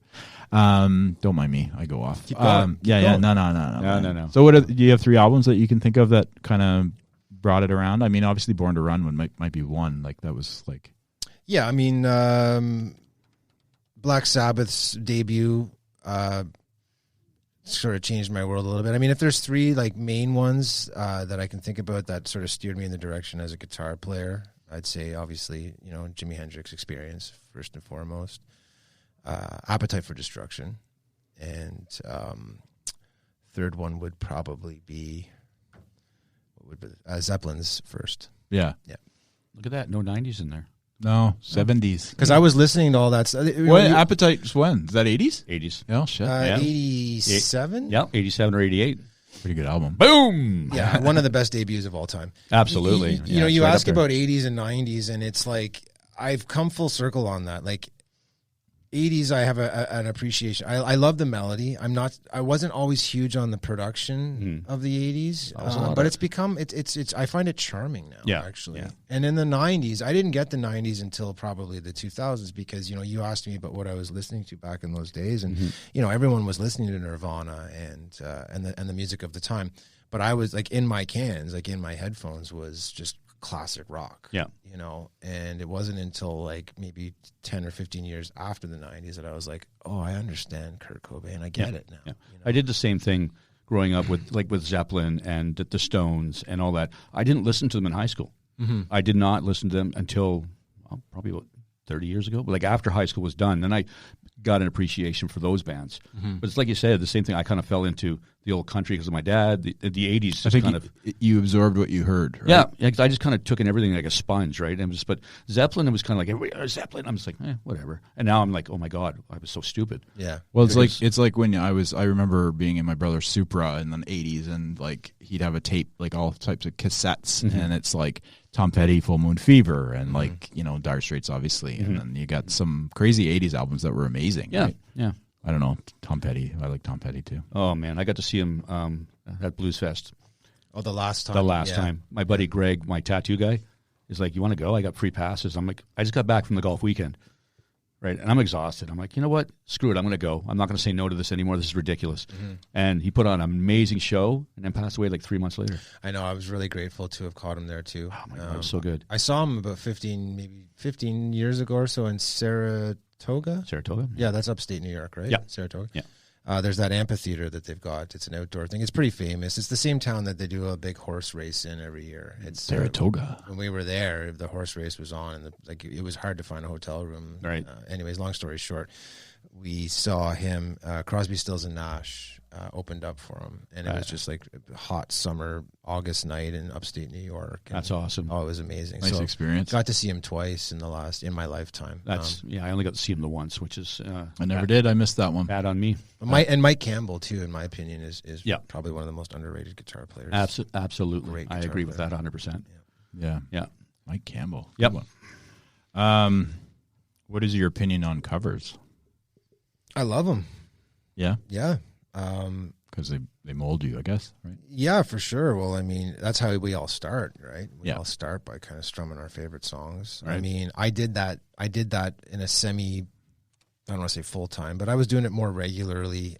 Don't mind me. I go off. Keep going. No. So do you have 3 albums that you can think of that kind of brought it around? I mean, obviously Born to Run might be one. Like, that was like... Yeah, I mean, Black Sabbath's debut sort of changed my world a little bit. I mean, if there's 3 like main ones that I can think about that sort of steered me in the direction as a guitar player, I'd say obviously, Jimi Hendrix Experience first and foremost, Appetite for Destruction, and third one would probably be Zeppelin's first. Yeah. Look at that. No 90s in there. No, 70s. Because I was listening to all that stuff. What Appetite's when? Is that 80s? 80s. Oh, shit. 87? Yeah, 87 or 88. Pretty good album. Boom! Yeah, one of the best debuts of all time. Absolutely. You ask about 80s and 90s, and it's like, I've come full circle on that. Like, 80s, I have an appreciation. I love the melody. I wasn't always huge on the production of the 80s, but it's become it's I find it charming now, actually. Yeah. And in the 90s, I didn't get the 90s until probably the 2000s, because you asked me about what I was listening to back in those days, and everyone was listening to Nirvana and the music of the time, but I was like, in my cans, like in my headphones, was just classic rock. Yeah. And it wasn't until like maybe 10 or 15 years after the 90s that I was like, oh, I understand Kurt Cobain. I get it now. Yeah. I did the same thing growing up with Zeppelin and the Stones and all that. I didn't listen to them in high school. Mm-hmm. I did not listen to them until probably about 30 years ago. But like after high school was done, then I got an appreciation for those bands. Mm-hmm. But it's like you said, the same thing. I kind of fell into the old country because of my dad. The 80s. I think you absorbed what you heard. Right? Yeah, cause I just kind of took in everything like a sponge, right? But Zeppelin, it was kind of like Zeppelin. I'm just like, whatever. And now I'm like, oh my god, I was so stupid. Yeah. Well, it's like when I remember being in my brother's Supra in the 80s, and like he'd have a tape, like all types of cassettes, and it's like Tom Petty, Full Moon Fever, and like Dire Straits, obviously, and then you got some crazy 80s albums that were amazing. Yeah, right? yeah. I don't know, Tom Petty. I like Tom Petty too. Oh man, I got to see him at Blues Fest. Oh, the last time. My buddy Greg, my tattoo guy, is like, "You want to go? I got free passes." I'm like, "I just got back from the golf weekend, right? And I'm exhausted." I'm like, "You know what? Screw it. I'm going to go. I'm not going to say no to this anymore. This is ridiculous." Mm-hmm. And he put on an amazing show, and then passed away like 3 months later. I know. I was really grateful to have caught him there too. Oh my god, it was so good. I saw him about 15 years ago or so in Saratoga. Yeah, that's upstate New York, right? Yeah. Saratoga. Yeah. There's that amphitheater that they've got. It's an outdoor thing. It's pretty famous. It's the same town that they do a big horse race in every year. It's Saratoga. When we were there, the horse race was on, and it was hard to find a hotel room. Right. Anyways, long story short, we saw him. Crosby, Stills, and Nash opened up for him, and it was just like a hot summer August night in upstate New York. That's awesome. Oh, it was amazing. Nice experience. Got to see him twice in my lifetime. I only got to see him the once, which is I never did. I missed that one. Bad on me. Mike Campbell too, in my opinion, is probably one of the most underrated guitar players. Absolutely, I agree with that 100%. Yeah. Mike Campbell. Yep. What is your opinion on covers? I love them. Yeah. Yeah. Because they mold you, I guess, right? Yeah, for sure. Well, I mean, that's how we all start, right? We Yeah. all start by kind of strumming our favorite songs. Right. I mean, I did that in a I don't want to say full time, but I was doing it more regularly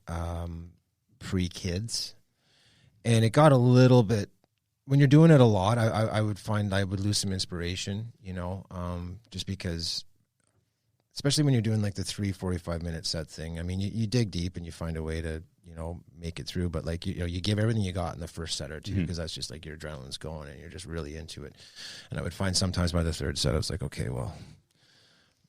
pre-kids. And it got a little bit, when you're doing it a lot, I would find I would lose some inspiration, just because, especially when you're doing like the 3 45-minute set thing. I mean, you dig deep and you find a way to, make it through, but like, you give everything you got in the first set or two, because that's just like your adrenaline's going and you're just really into it. And I would find sometimes by the third set, I was like, okay, well,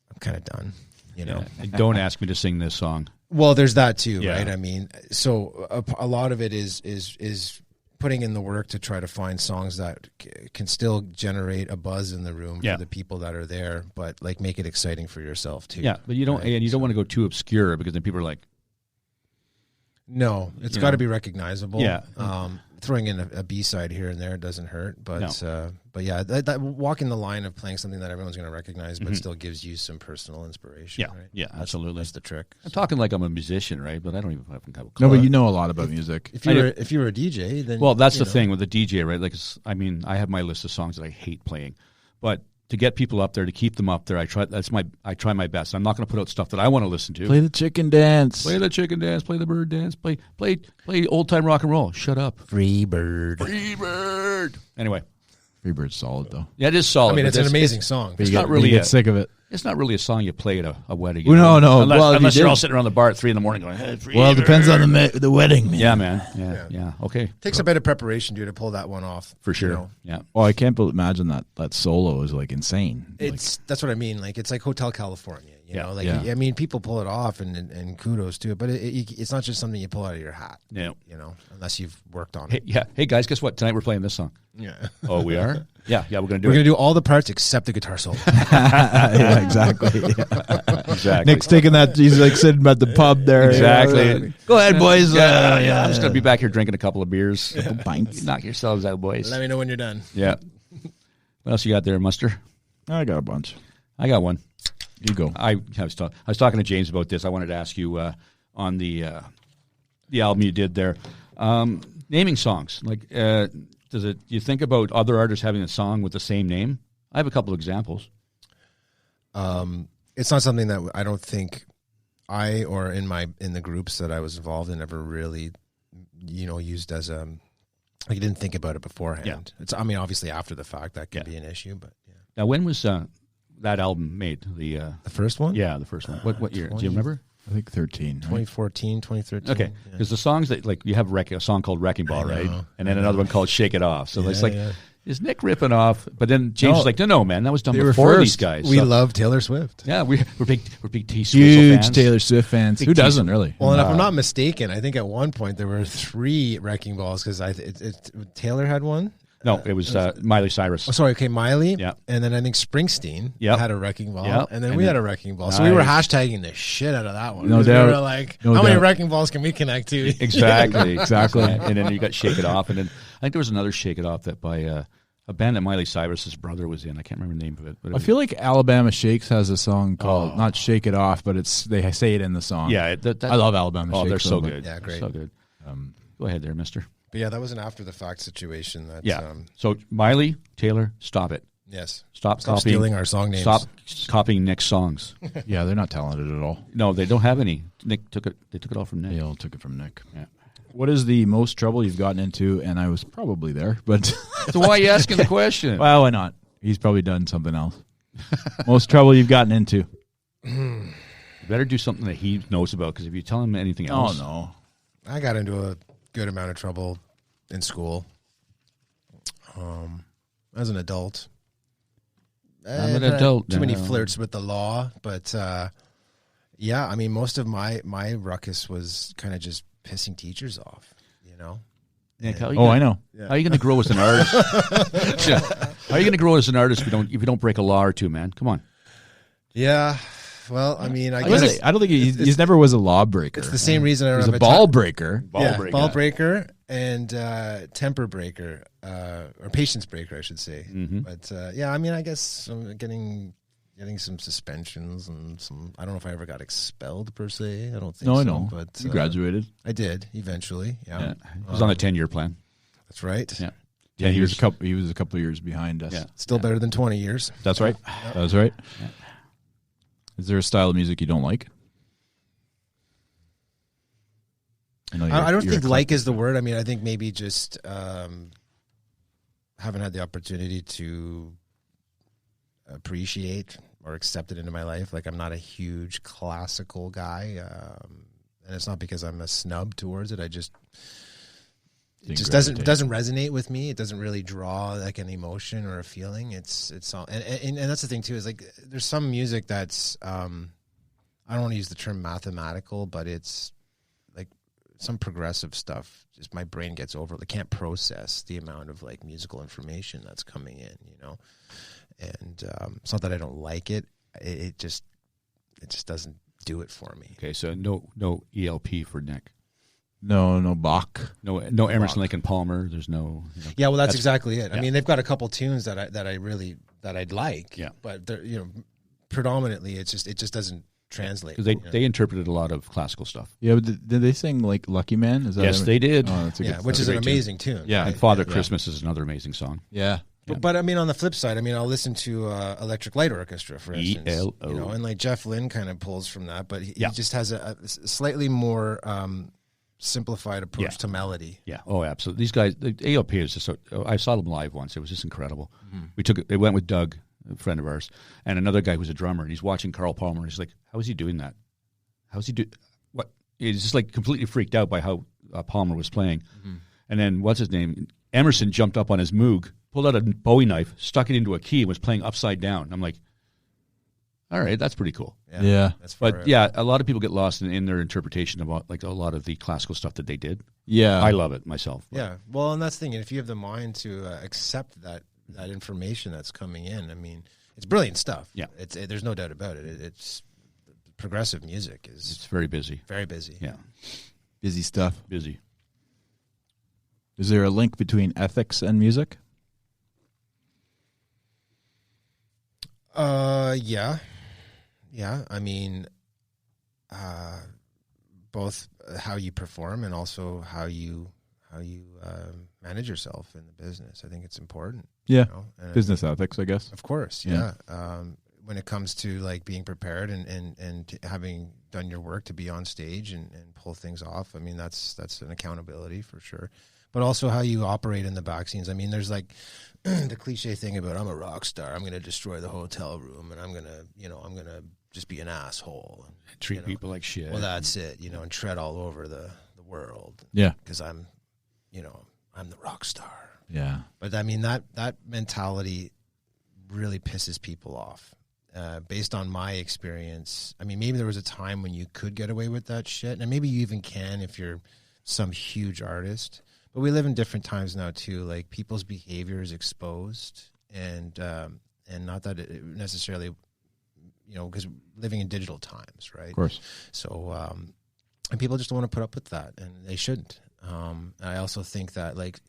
I'm kind of done, Yeah. Don't ask me to sing this song. Well, there's that too, Yeah. right? I mean, so a lot of it is putting in the work to try to find songs that can still generate a buzz in the room for the people that are there, but like make it exciting for yourself too. Yeah, but you don't, and you don't want to go too obscure because then people are like, no, it's got to be recognizable. Yeah. Throwing in a B-side here and there doesn't hurt, but yeah, that walking the line of playing something that everyone's going to recognize, but still gives you some personal inspiration. Yeah, right? yeah, absolutely. That's the trick. I'm talking like I'm a musician, right? But I don't even have a clue. No, but you know a lot about music. If you were a DJ, then that's the thing with the DJ, right? Like, I have my list of songs that I hate playing, but to get people up there, to keep them up there, I try my best. I'm not going to put out stuff that I want to listen to. Play the chicken dance. Play the chicken dance. Play the bird dance. Play old time rock and roll. Shut up. Free Bird. Anyway, Free Bird's solid though. Yeah, it is solid. I mean, it's an amazing song. It's not really sick of it. It's not really a song you play at a wedding. No. Unless you're all sitting around the bar at 3 a.m. going, hey, well, it depends on the wedding. Man. Yeah, man. Yeah. Okay. Takes a bit of preparation, dude, to pull that one off. For sure. You know? Yeah. Well, I can't imagine that solo is like insane. That's what I mean. Like, it's like Hotel California. You know, like I mean, people pull it off, and kudos to it. But it's not just something you pull out of your hat. No. You know, unless you've worked on it. Hey guys, guess what? Tonight we're playing this song. Yeah. Oh, we are. Yeah. We're gonna do. We're gonna do all the parts except the guitar solo. Yeah, exactly. Exactly. Nick's taking that. He's like sitting at the pub there. Exactly. Go ahead, boys. I'm just gonna be back here drinking a couple of beers. Pints. Knock yourselves out, boys. Let me know when you're done. Yeah. What else you got there, Muster? I got a bunch. I got one. You go. I was talking to James about this. I wanted to ask you on the album you did there, naming songs. Like, do you think about other artists having a song with the same name? I have a couple of examples. It's not something that I don't think I or in the groups that I was involved in ever really, used as a. Like, I didn't think about it beforehand. Yeah. It's, I mean, obviously after the fact that can be an issue, but yeah. Now, when was that album made? The first one? Yeah, the first one. What year? Do you remember? I think 13. 2014, 2013. Okay, because the songs that, like, you have a song called Wrecking Ball, right? And then another one called Shake It Off. So it's like, is Nick ripping off? But then James was like, no, man, that was done before these guys. We love Taylor Swift. Yeah, we're big T Swift Huge fans. Taylor Swift fans. Who doesn't really? Well, and if I'm not mistaken, I think at one point there were 3 Wrecking Balls because Taylor had one. No, it was Miley Cyrus. Oh, sorry. Okay, Miley. Yeah. And then I think Springsteen had a Wrecking Ball. Yep. And then we had a Wrecking Ball. Nice. So we were hashtagging the shit out of that one. No doubt. We were like, how many Wrecking Balls can we connect to? Exactly. And then you got Shake It Off. And then I think there was another Shake It Off that by a band that Miley Cyrus's brother was in. I can't remember the name of it. But I feel like Alabama Shakes has a song called not Shake It Off, but they say it in the song. Yeah. I love Alabama Shakes. Oh, they're so good. Yeah, great. So good. Go ahead there, mister. But yeah, that was an after the fact situation. So Miley, Taylor, stop it. Yes. Stop copying, stealing our song names. Stop copying Nick's songs. Yeah, they're not talented at all. No, they don't have any. Nick took it. They took it all from Nick. They all took it from Nick. Yeah. What is the most trouble you've gotten into? And I was probably there, but So why are you asking the question? Well, why not? He's probably done something else. Most trouble you've gotten into? You better do something that he knows about, because if you tell him anything else, no. I got into a good amount of trouble in school. As an adult. I'm an adult. Too many now. flirts with the law, but yeah, I mean, most of my ruckus was kind of just pissing teachers off, you know. Nick, I know. How are you going to grow as an artist? How are you going to grow as an artist if you don't break a law or two, man? Come on. Yeah. Well, I mean, I don't think he never was a lawbreaker. It's the same reason I don't He's have a ball breaker. Ball breaker and temper breaker, or patience breaker, I should say. Mm-hmm. But yeah, I mean, I guess I'm getting some suspensions and some. I don't know if I ever got expelled per se. I don't think so. No, but you graduated. I did eventually. Yeah, He was on a 10-year plan. That's right. Yeah. Yeah, he was a couple of years behind us. Yeah. Still better than 20 years. That's right. That's right. Yeah. Is there a style of music you don't like? I don't think like is the word. I mean, I think maybe just haven't had the opportunity to appreciate or accept it into my life. Like, I'm not a huge classical guy, and it's not because I'm a snub towards it. It just doesn't resonate with me. It doesn't really draw like an emotion or a feeling. It's all, and that's the thing too, is like there's some music that's I don't want to use the term mathematical, but it's like some progressive stuff, just my brain gets over. I can't process the amount of like musical information that's coming in, you know. And it's not that I don't like it. It just doesn't do it for me. Okay, so no ELP for Nick. No Bach. No Emerson, Lake and Palmer. There's no. Yeah, well, that's exactly it. Yeah. I mean, they've got a couple tunes that I'd like. Yeah. But they're, you know, predominantly it just doesn't translate. Because they interpreted a lot of classical stuff. Yeah, but did they sing like Lucky Man? Is that Yes, they did. Oh, that's a good which is an great amazing tune. Yeah. And Father Christmas is another amazing song. Yeah. But I mean, on the flip side, I mean, I'll listen to Electric Light Orchestra, for instance. ELO. You know, and like Jeff Lynne kind of pulls from that, but he Yeah. just has a slightly more simplified approach to melody. Yeah. Oh, absolutely. These guys, the AOP is just so. I saw them live once. It was just incredible. Mm-hmm. They went with Doug, a friend of ours, and another guy who's a drummer, and he's watching Carl Palmer. He's like, "How is he doing that? How's he do what?" He's just like completely freaked out by how Palmer was playing. Mm-hmm. And then what's his name? Emerson jumped up on his Moog, pulled out a Bowie knife, stuck it into a key, and was playing upside down. I'm like, all right, that's pretty cool. Yeah. That's far But out. yeah, a lot of people get lost in their interpretation about like a lot of the classical stuff that they did. Yeah. I love it myself. Yeah. Well, and that's the thing. If you have the mind to accept that information that's coming in, I mean, it's brilliant stuff. Yeah. There's no doubt about it. It's progressive music is It's very busy. very busy. Yeah, Busy stuff. busy. Is there a link between ethics and music? Yeah. I mean, both how you perform and also how you manage yourself in the business. I think it's important. Yeah. You know? And Business ethics, I guess. of course, Yeah. yeah. When it comes to like being prepared and having done your work to be on stage and pull things off, I mean, that's an accountability for sure. But also how you operate in the back scenes. I mean, there's like the cliche thing about I'm a rock star. I'm going to destroy the hotel room and I'm going to just be an asshole. And, Treat people like shit. well, that's it, and tread all over the world. Yeah. Because I'm the rock star. Yeah. But I mean, that mentality really pisses people off. Based on my experience, I mean, maybe there was a time when you could get away with that shit, and maybe you even can if you're some huge artist. But we live in different times now too. Like people's behavior is exposed, and not that it necessarily, because living in digital times, right? Of course. So, and people just don't want to put up with that, and they shouldn't. I also think that, like,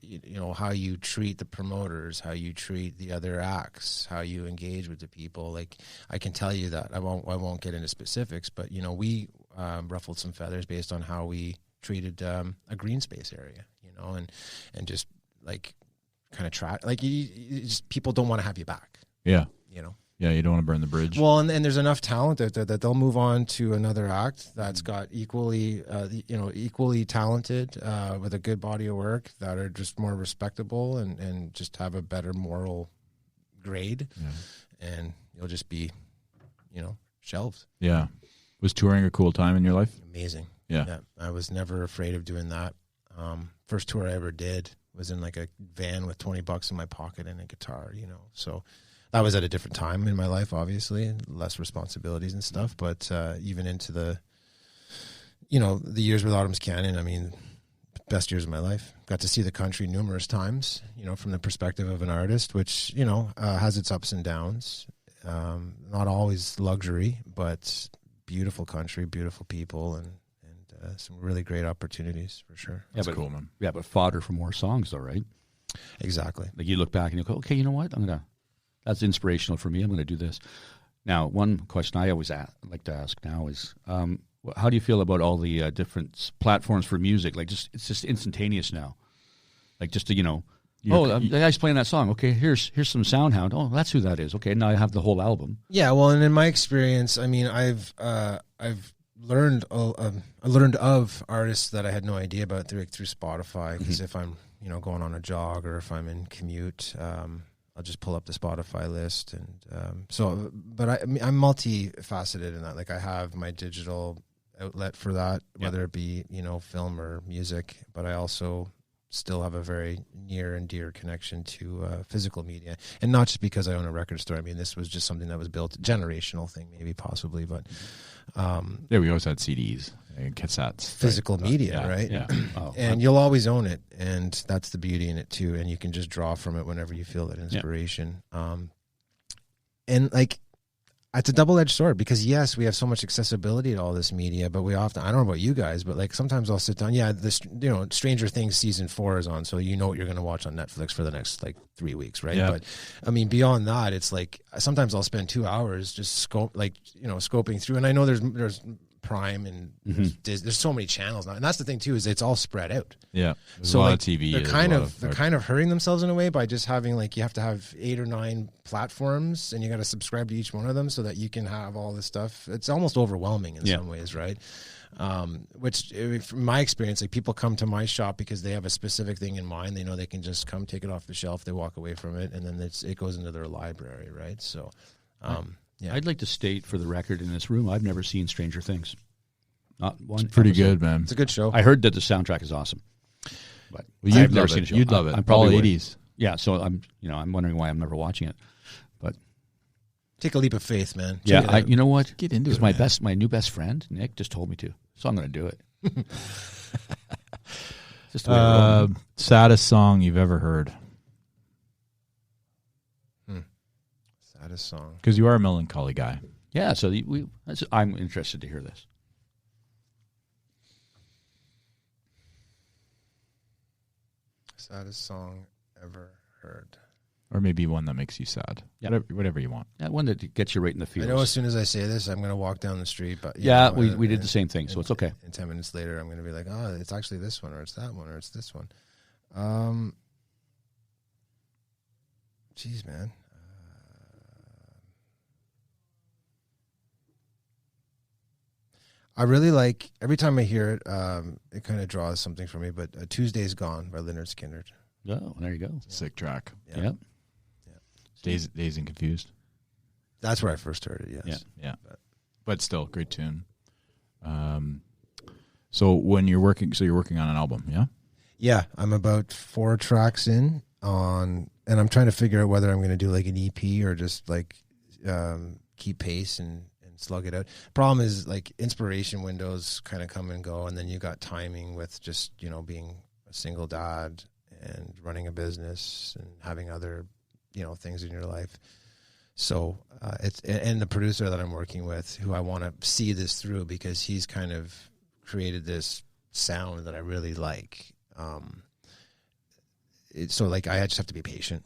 how you treat the promoters, how you treat the other acts, how you engage with the people. Like, I can tell you that I won't get into specifics, but we ruffled some feathers based on how we treated a green space area, and just like kind of try, like, people don't want to have you back. Yeah. Yeah, you don't want to burn the bridge. Well, and there's enough talent out there that they'll move on to another act that's got equally talented with a good body of work, that are just more respectable and just have a better moral grade, and you'll just be, shelved. Yeah. Was touring a cool time in your life? Amazing. Yeah. I was never afraid of doing that. First tour I ever did was in like a van with $20 in my pocket and a guitar, so. That was at a different time in my life, obviously, less responsibilities and stuff. But even into the years with Autumn's Canyon, I mean, best years of my life. Got to see the country numerous times, from the perspective of an artist, which, has its ups and downs. Not always luxury, but beautiful country, beautiful people, and some really great opportunities for sure. That's cool, man. Yeah, but fodder for more songs, though, right? Exactly. Like you look back and you go, okay, you know what? That's inspirational for me. I'm going to do this. Now, one question I always like to ask now is, how do you feel about all the different platforms for music? Like, it's just instantaneous now. Like, just to, the guy's playing that song. Okay, here's some SoundHound. Oh, that's who that is. Okay, now I have the whole album. Yeah, well, and in my experience, I mean, I've learned of artists that I had no idea about through Spotify. Because if I'm going on a jog or if I'm in commute, I'll just pull up the Spotify list, and but I'm multifaceted in that. Like, I have my digital outlet for that, whether it be film or music. But I also still have a very near and dear connection to physical media, and not just because I own a record store. I mean, this was just something that was built, generational thing, maybe possibly, but Yeah, we always had CDs and cassettes. physical media, right? Yeah. Oh, And you'll always own it, and that's the beauty in it too. And you can just draw from it whenever you feel that inspiration. And like, it's a double-edged sword, because yes, we have so much accessibility to all this media, but we often, I don't know about you guys, but like sometimes I'll sit down. Yeah, this, Stranger Things season 4 is on, so you know what you're going to watch on Netflix for the next like 3 weeks, right? Yeah. But I mean, beyond that, it's like sometimes I'll spend 2 hours just scoping through, and I know there's Prime and there's so many channels now, and that's the thing too, is it's all spread out. Yeah, there's So a lot like, of TV. they're kind of hurting themselves in a way by just having, like, you have to have 8 or 9 platforms, and you got to subscribe to each one of them so that you can have all this stuff. It's almost overwhelming in some ways, right? Which, from my experience, like, people come to my shop because they have a specific thing in mind. They know they can just come take it off the shelf. They walk away from it, and then it goes into their library, right? So, yeah. I'd like to state for the record in this room, I've never seen Stranger Things. Not one. It's pretty episode. good, man. It's a good show. I heard that the soundtrack is awesome, but Well, I've never seen the show. You'd love it. I'm All probably 80s. Yeah, so I'm wondering why I'm never watching it. But Take a leap of faith, man. yeah, Check it out. you know what? Get into Because it, my new best friend Nick just told me to, so I'm going to do it. Just the way I roll. Saddest song you've ever heard? Saddest song. Because you are a melancholy guy. Yeah, so I'm interested to hear this. Saddest song ever heard. Or maybe one that makes you sad. Yeah. Whatever you want. Yeah, one that gets you right in the feels. I know as soon as I say this, I'm going to walk down the street. But Yeah, we did the same thing, so it's okay. And 10 minutes later, I'm going to be like, oh, it's actually this one, or it's that one, or it's this one. Geez, man. I really like, every time I hear it, it kind of draws something for me, but Tuesday's Gone by Leonard Skinner. Oh, there you go. Sick track. Yeah. Yep. Dazed and Confused. That's where I first heard it, yes. Yeah. But still, great tune. So when you're working on an album, yeah? Yeah, I'm about 4 tracks in and I'm trying to figure out whether I'm going to do like an EP or just like keep pace and slug it out. Problem is, like, inspiration windows kind of come and go, and then you got timing with just, being a single dad and running a business and having other, things in your life. So and the producer that I'm working with, who I want to see this through, because he's kind of created this sound that I really like. So like, I just have to be patient,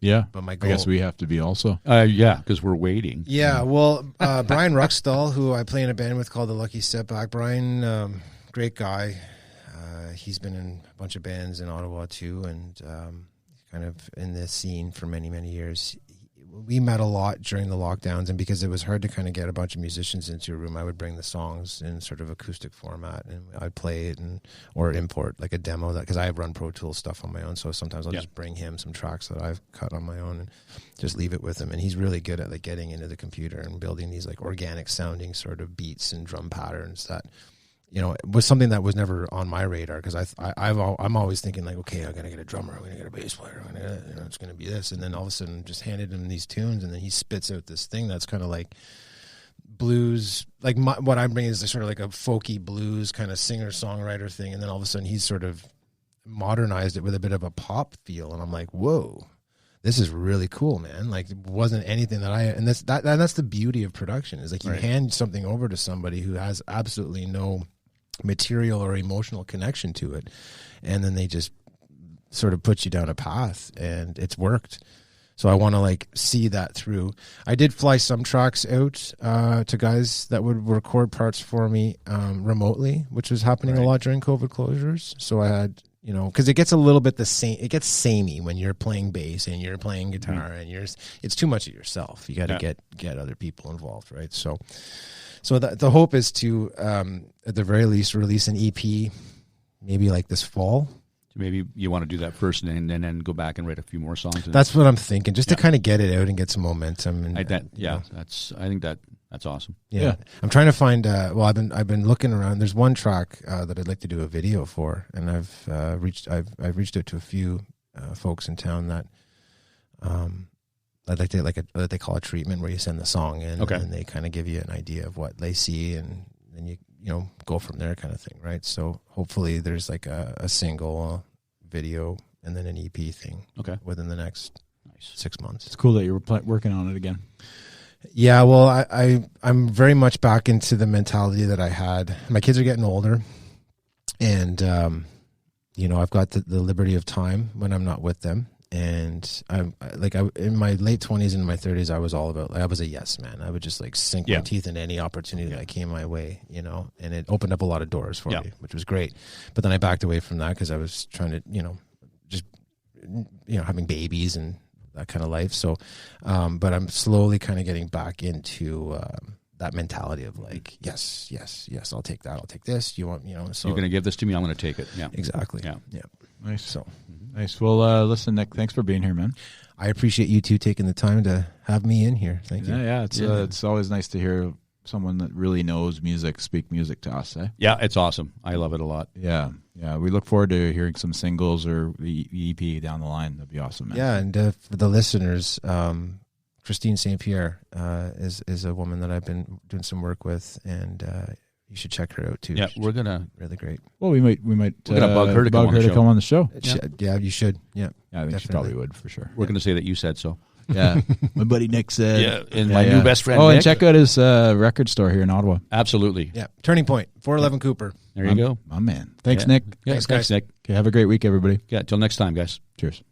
Yeah. But my I goal, guess we have to be also. Yeah, because we're waiting. yeah, well, Brian Ruckstall, who I play in a band with called The Lucky Setback. Brian, great guy. He's been in a bunch of bands in Ottawa too, and kind of in the scene for many, many years. We met a lot during the lockdowns, and because it was hard to kind of get a bunch of musicians into a room, I would bring the songs in sort of acoustic format, and I'd play it or import like a demo, that, because I run Pro Tools stuff on my own, so sometimes I'll just bring him some tracks that I've cut on my own and just leave it with him. And he's really good at like getting into the computer and building these like organic sounding sort of beats and drum patterns that, was something that was never on my radar, because I'm always thinking like, okay, I'm gonna get a drummer, I'm gonna get a bass player, it's gonna be this, and then all of a sudden just handed him these tunes, and then he spits out this thing that's kind of like blues, like what I'm bringing is sort of like a folky blues kind of singer songwriter thing, and then all of a sudden he's sort of modernized it with a bit of a pop feel, and I'm like, whoa. This is really cool, man. Like, it wasn't anything and that's the beauty of production, is like you hand something over to somebody who has absolutely no material or emotional connection to it, and then they just sort of put you down a path, and it's worked. So I want to like see that through. I did fly some tracks out to guys that would record parts for me remotely, which was happening a lot during COVID closures. So I had, because it gets a little bit the same. It gets samey when you're playing bass and you're playing guitar, and it's too much of yourself. You got to get other people involved, right? So the hope is to, at the very least, release an EP, maybe like this fall. So maybe you want to do that first, and then go back and write a few more songs. That's what I'm thinking, just to kind of get it out and get some momentum. And I think that That's awesome. Yeah. I'm trying to find. Well, I've been looking around. There's one track that I'd like to do a video for, and I've reached out to a few folks in town that I'd like to what they call a treatment, where you send the song in, and they kind of give you an idea of what they see, and then you go from there, kind of thing, right? So hopefully there's like a single video and then an EP thing. Within the next 6 months. It's cool that you're working on it again. Yeah, well, I'm very much back into the mentality that I had. My kids are getting older, and I've got the liberty of time when I'm not with them. And I'm in my late 20s and my 30s, I was all about. I was a yes man. I would just sink my teeth into any opportunity that came my way, and it opened up a lot of doors for me, which was great. But then I backed away from that because I was trying to, just having babies and that kind of life. So, but I'm slowly kind of getting back into that mentality of yes, I'll take that. I'll take this. You want, so you're going to give this to me. I'm going to take it. Yeah, exactly. Yeah. Nice. So nice. Well, listen, Nick, thanks for being here, man. I appreciate you two taking the time to have me in here. Thank you. Yeah. It's always nice to hear someone that really knows music speak music to us. Yeah, it's awesome. I love it a lot. Yeah. We look forward to hearing some singles or the EP down the line. That'd be awesome, man. Yeah, and for the listeners, Christine St. Pierre is a woman that I've been doing some work with, and you should check her out too. Yeah, we're gonna really great. Well, we might we're gonna bug her to come on the show. Yeah, you should. Yeah, I think she probably would for sure. We're gonna say that you said so. Yeah, my buddy Nick said. Yeah, and my new best friend. Oh, Nick. and check out his record store here in Ottawa. Absolutely. Yeah, Turning Point, 411 Cooper. There you go, my man. Thanks, Nick. Thanks, guys. Nick. Okay, have a great week, everybody. Yeah, till next time, guys. Cheers.